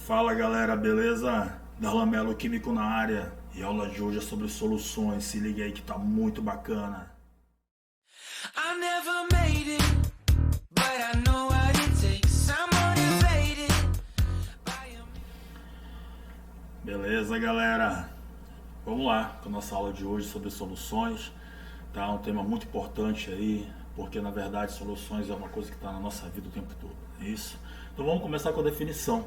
Fala galera, beleza? Darlan Melo Químico na área e a aula de hoje é sobre soluções. Se liga aí que tá muito bacana. I never made it, but I know what it takes. I'm motivated by Beleza, galera? Vamos lá com a nossa aula de hoje sobre soluções. Tá um tema muito importante aí, porque na verdade soluções é uma coisa que está na nossa vida o tempo todo. É isso? Então vamos começar com a definição.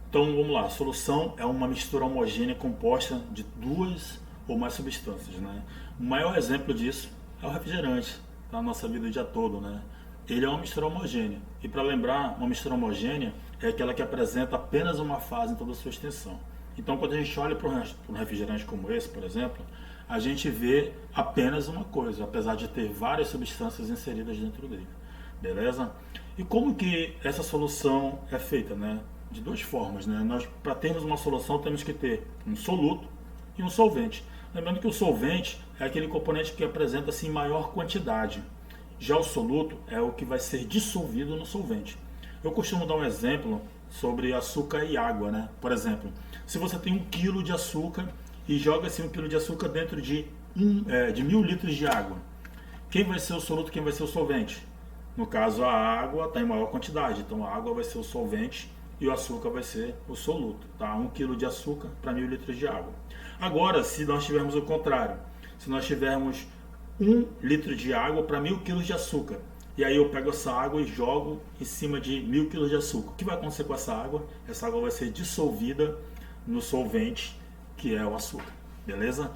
Então vamos lá, solução é uma mistura homogênea composta de duas ou mais substâncias, né? O maior exemplo disso é o refrigerante, na nossa vida o dia todo, né? Ele é uma mistura homogênea. E para lembrar, uma mistura homogênea é aquela que apresenta apenas uma fase em toda a sua extensão. Então quando a gente olha para um refrigerante como esse, por exemplo, a gente vê apenas uma coisa, apesar de ter várias substâncias inseridas dentro dele. Beleza? E como que essa solução é feita, né? De duas formas, né? Nós, para termos uma solução, temos que ter um soluto e um solvente. Lembrando que o solvente é aquele componente que apresenta-se em maior quantidade. Já o soluto é o que vai ser dissolvido no solvente. Eu costumo dar um exemplo sobre açúcar e água, né? Por exemplo, se você tem 1 kg de açúcar e joga esse 1 kg de açúcar dentro de 1.000 litros de água, quem vai ser o soluto, quem vai ser o solvente? No caso, a água está em maior quantidade, então a água vai ser o solvente e o açúcar vai ser o soluto, tá? 1 kg de açúcar para 1.000 litros de água. Agora, se nós tivermos o contrário, se nós tivermos 1 litro de água para 1.000 kg de açúcar, e aí eu pego essa água e jogo em cima de 1.000 kg de açúcar, o que vai acontecer com essa água? Essa água vai ser dissolvida no solvente, que é o açúcar, beleza?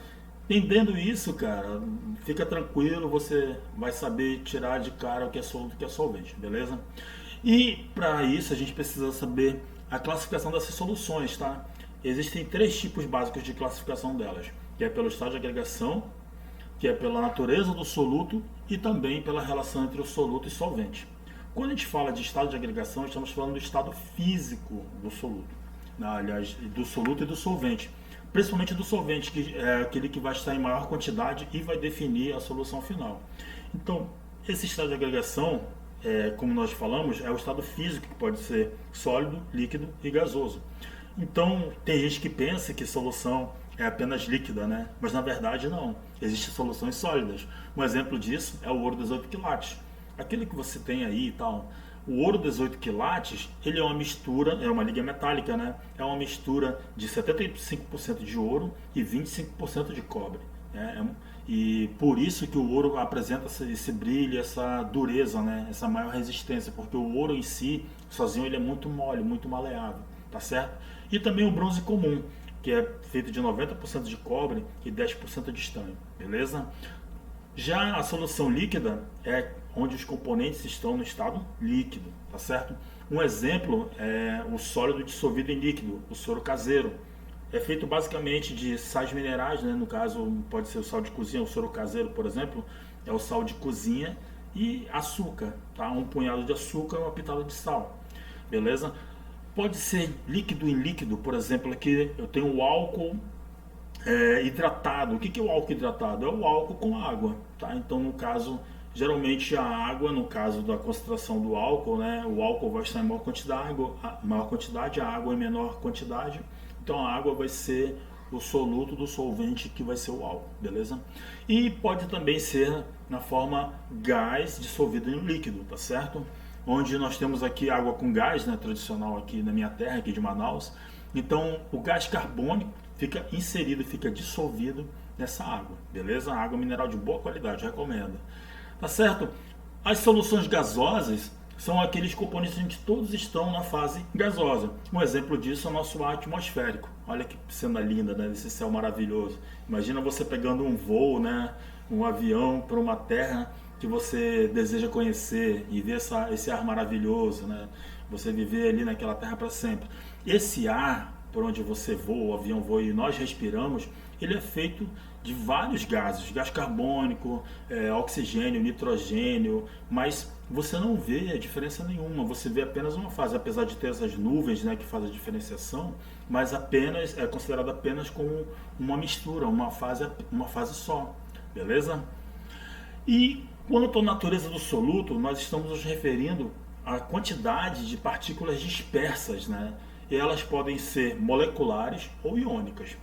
Entendendo isso, cara, fica tranquilo, você vai saber tirar de cara o que é soluto e o que é solvente, beleza? E para isso a gente precisa saber a classificação dessas soluções, tá? Existem 3 tipos básicos de classificação delas, que é pelo estado de agregação, que é pela natureza do soluto e também pela relação entre o soluto e solvente. Quando a gente fala de estado de agregação, estamos falando do estado físico do soluto, aliás, do soluto e do solvente. Principalmente do solvente, que é aquele que vai estar em maior quantidade e vai definir a solução final. Então, esse estado de agregação, como nós falamos, é o estado físico, que pode ser sólido, líquido e gasoso. Então, tem gente que pensa que solução é apenas líquida, né? Mas na verdade não. Existem soluções sólidas. Um exemplo disso é o ouro 18 quilates. Aquele que você tem aí e tal. O ouro 18 quilates, ele é uma mistura, é uma liga metálica, né? É uma mistura de 75% de ouro e 25% de cobre. Né? E por isso que o ouro apresenta esse brilho, essa dureza, né? Essa maior resistência, porque o ouro em si, sozinho, ele é muito mole, muito maleável, tá certo? E também o bronze comum, que é feito de 90% de cobre e 10% de estanho, beleza? Já a solução líquida é onde os componentes estão no estado líquido, tá certo? Um exemplo é o sólido dissolvido em líquido, o soro caseiro. É feito basicamente de sais minerais, né? No caso pode ser o sal de cozinha, o soro caseiro, por exemplo, é o sal de cozinha e açúcar, tá? Um punhado de açúcar e uma pitada de sal, beleza? Pode ser líquido em líquido, por exemplo, aqui eu tenho o álcool hidratado. O que é o álcool hidratado? É o álcool com água, tá? Então, no caso, geralmente a água, no caso da concentração do álcool, né? O álcool vai estar em maior quantidade, a água em menor quantidade. Então, a água vai ser o soluto do solvente, que vai ser o álcool, beleza? E pode também ser na forma gás dissolvido em líquido, tá certo? Onde nós temos aqui água com gás, né? Tradicional aqui na minha terra, aqui de Manaus. Então, o gás carbônico fica inserido, fica dissolvido nessa água, beleza? Água mineral de boa qualidade, recomendo. Tá certo? As soluções gasosas são aqueles componentes que todos estão na fase gasosa. Um exemplo disso é o nosso ar atmosférico. Olha que cena linda, né? Esse céu maravilhoso. Imagina você pegando um voo, né? Um avião para uma terra que você deseja conhecer e ver esse ar maravilhoso, né? Você viver ali naquela terra para sempre. Esse ar por onde você voa, o avião voa e nós respiramos, ele é feito de vários gases, gás carbônico, oxigênio, nitrogênio, mas você não vê diferença nenhuma, você vê apenas uma fase, apesar de ter essas nuvens, né, que fazem a diferenciação, mas apenas é considerado apenas como uma mistura, uma fase só, beleza? E quanto à natureza do soluto, nós estamos nos referindo à quantidade de partículas dispersas, né? e elas podem ser moleculares ou iônicas.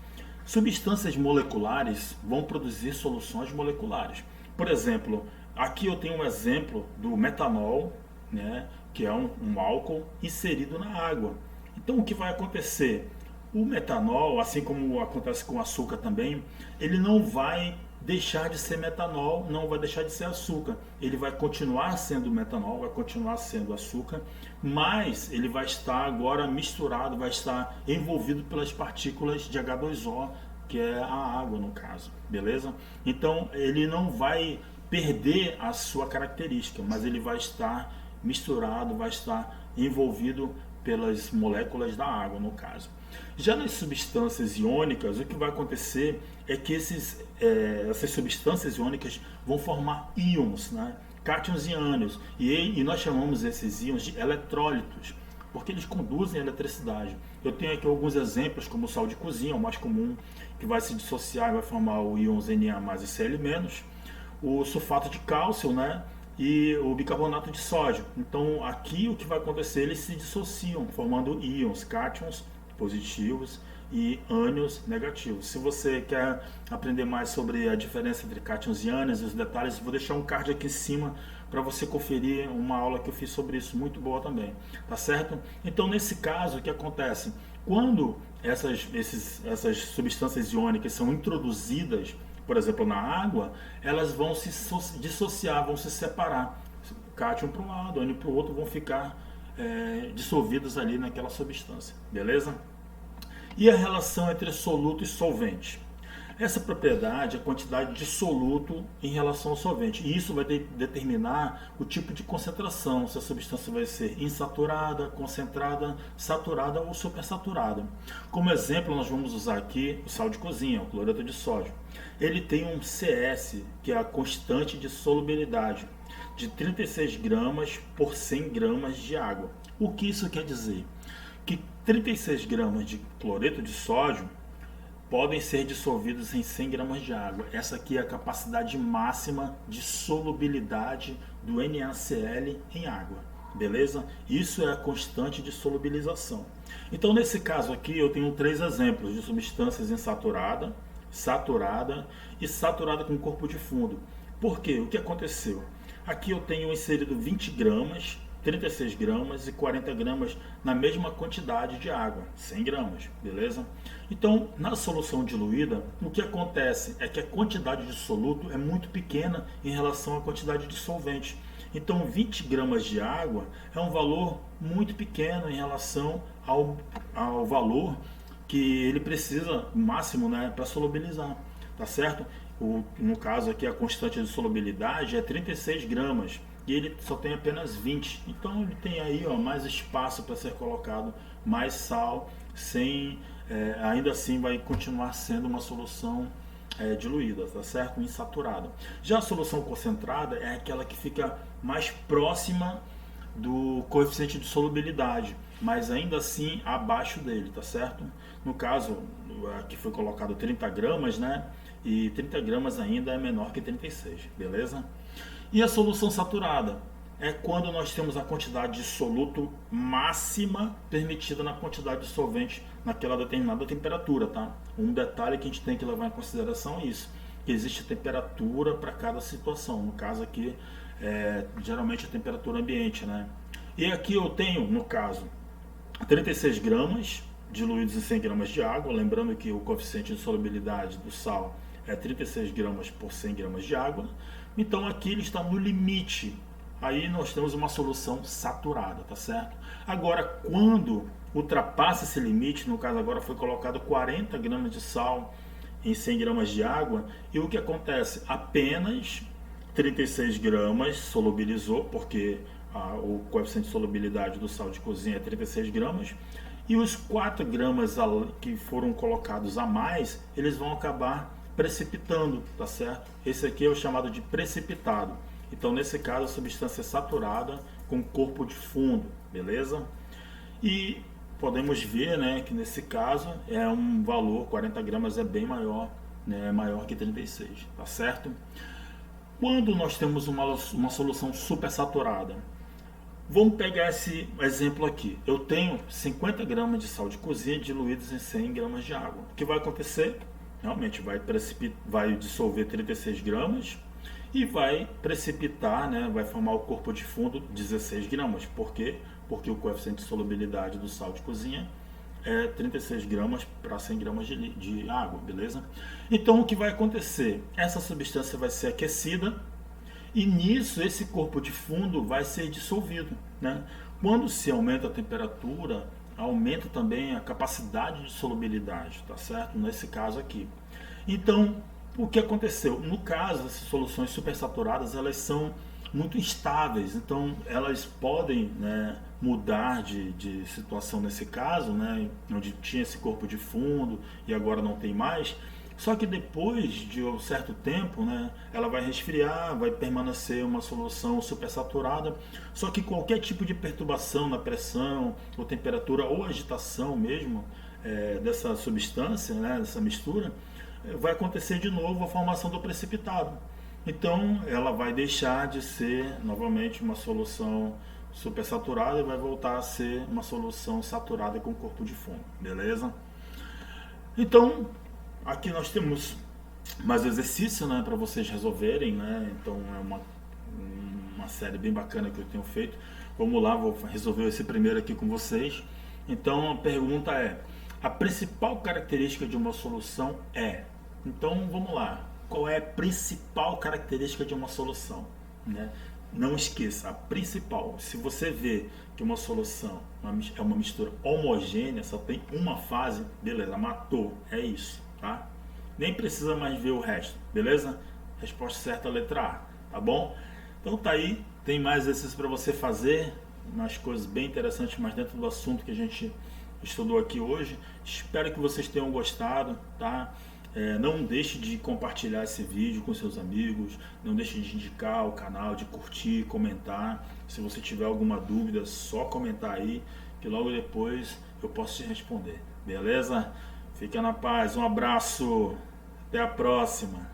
Substâncias moleculares vão produzir soluções moleculares. Por exemplo, aqui eu tenho um exemplo do metanol, né, que é um álcool inserido na água. Então o que vai acontecer? O metanol, assim como acontece com o açúcar também, ele não vai deixar de ser metanol, não vai deixar de ser açúcar. Ele vai continuar sendo metanol, vai continuar sendo açúcar, mas ele vai estar agora misturado, vai estar envolvido pelas partículas de H2O, que é a água no caso, beleza? Então ele não vai perder a sua característica, mas ele vai estar misturado, vai estar envolvido pelas moléculas da água no caso. Já nas substâncias iônicas, o que vai acontecer é que essas substâncias iônicas vão formar íons, né? Cátions e ânions, e nós chamamos esses íons de eletrólitos, porque eles conduzem a eletricidade. Eu tenho aqui alguns exemplos, como o sal de cozinha, o mais comum, que vai se dissociar e vai formar o íons Na e Cl-, o sulfato de cálcio, né? E o bicarbonato de sódio. Então aqui o que vai acontecer, eles se dissociam, formando íons, cátions positivos e ânions negativos. Se você quer aprender mais sobre a diferença entre cátions e ânions e os detalhes, vou deixar um card aqui em cima para você conferir uma aula que eu fiz sobre isso, muito boa também, tá certo? Então nesse caso, o que acontece? Quando essas substâncias iônicas são introduzidas, por exemplo, na água, elas vão se dissociar, vão se separar. Cátion para um lado, ânion para o outro, vão ficar dissolvidos ali naquela substância, beleza? E a relação entre soluto e solvente? Essa propriedade é a quantidade de soluto em relação ao solvente, e isso vai determinar o tipo de concentração, se a substância vai ser insaturada, concentrada, saturada ou supersaturada. Como exemplo, nós vamos usar aqui o sal de cozinha, o cloreto de sódio. Ele tem um CS, que é a constante de solubilidade, de 36 gramas por 100 gramas de água. O que isso quer dizer? Que 36 gramas de cloreto de sódio podem ser dissolvidos em 100 gramas de água. Essa aqui é a capacidade máxima de solubilidade do NaCl em água, beleza? Isso é a constante de solubilização. Então, nesse caso aqui, eu tenho 3 exemplos de substâncias insaturada, saturada e saturada com corpo de fundo. Por quê? O que aconteceu? Aqui eu tenho inserido 20 gramas, 36 gramas e 40 gramas na mesma quantidade de água, 100 gramas, beleza? Então, na solução diluída, o que acontece é que a quantidade de soluto é muito pequena em relação à quantidade de solvente. Então, 20 gramas de água é um valor muito pequeno em relação ao valor que ele precisa, máximo, né, para solubilizar, tá certo? No caso aqui, a constante de solubilidade é 36 gramas. E ele só tem apenas 20, então ele tem aí mais espaço para ser colocado mais sal, ainda assim vai continuar sendo uma solução diluída, tá certo? Insaturada. Já a solução concentrada é aquela que fica mais próxima do coeficiente de solubilidade, mas ainda assim abaixo dele, tá certo? No caso, aqui foi colocado 30 gramas, né? E 30 gramas ainda é menor que 36, beleza? E a solução saturada é quando nós temos a quantidade de soluto máxima permitida na quantidade de solvente naquela determinada temperatura, tá? Um detalhe que a gente tem que levar em consideração é isso, que existe temperatura para cada situação. No caso aqui, geralmente a temperatura ambiente, né? E aqui eu tenho, no caso, 36 gramas diluídos em 100 gramas de água, lembrando que o coeficiente de solubilidade do sal é 36 gramas por 100 gramas de água. Então aqui ele está no limite. Aí nós temos uma solução saturada, tá certo? Agora, quando ultrapassa esse limite, no caso agora foi colocado 40 gramas de sal em 100 gramas de água, e o que acontece? Apenas 36 gramas solubilizou, porque o coeficiente de solubilidade do sal de cozinha é 36 gramas, e os 4 gramas que foram colocados a mais, eles vão acabar precipitando, tá certo? Esse aqui é o chamado de precipitado. Então, nesse caso, a substância é saturada com corpo de fundo, beleza? E podemos ver, né, que nesse caso é um valor, 40 gramas é bem maior, né, maior que 36, tá certo? Quando nós temos uma solução supersaturada, Vamos pegar esse exemplo aqui. Eu tenho 50 gramas de sal de cozinha diluídos em 100 gramas de água. O que vai acontecer? Realmente vai dissolver 36 gramas e vai precipitar, né? Vai formar o corpo de fundo 16 gramas. Por quê? Porque o coeficiente de solubilidade do sal de cozinha é 36 gramas para 100 gramas de água, beleza? Então o que vai acontecer? Essa substância vai ser aquecida e nisso esse corpo de fundo vai ser dissolvido, né? Quando se aumenta a temperatura, aumenta também a capacidade de solubilidade, tá certo? Nesse caso aqui. Então, o que aconteceu? No caso, essas soluções supersaturadas, elas são muito instáveis, então elas podem, né, mudar de situação nesse caso, né, onde tinha esse corpo de fundo e agora não tem mais. Só que depois de um certo tempo, né, ela vai resfriar, vai permanecer uma solução supersaturada. Só que qualquer tipo de perturbação na pressão, ou temperatura, ou agitação mesmo dessa substância, né, dessa mistura, vai acontecer de novo a formação do precipitado. Então ela vai deixar de ser novamente uma solução supersaturada e vai voltar a ser uma solução saturada com corpo de fundo, beleza? Então aqui nós temos mais exercício, né, para vocês resolverem, né? Então é uma série bem bacana que eu tenho feito. Vamos lá, vou resolver esse primeiro aqui com vocês. Então a pergunta é: a principal característica de uma solução é... Então vamos lá, qual é a principal característica de uma solução, né? Não esqueça, a principal. Se você vê que uma solução é uma mistura homogênea, só tem uma fase, beleza, matou, é isso, tá? Nem precisa mais ver o resto, beleza? Resposta certa, letra A, tá bom? Então tá aí, tem mais exercícios para você fazer, umas coisas bem interessantes, mas dentro do assunto que a gente estudou aqui hoje. Espero que vocês tenham gostado, tá? Não deixe de compartilhar esse vídeo com seus amigos, não deixe de indicar o canal, de curtir, comentar. Se você tiver alguma dúvida, só comentar aí, que logo depois eu posso te responder, beleza? Fica na paz, um abraço, até a próxima.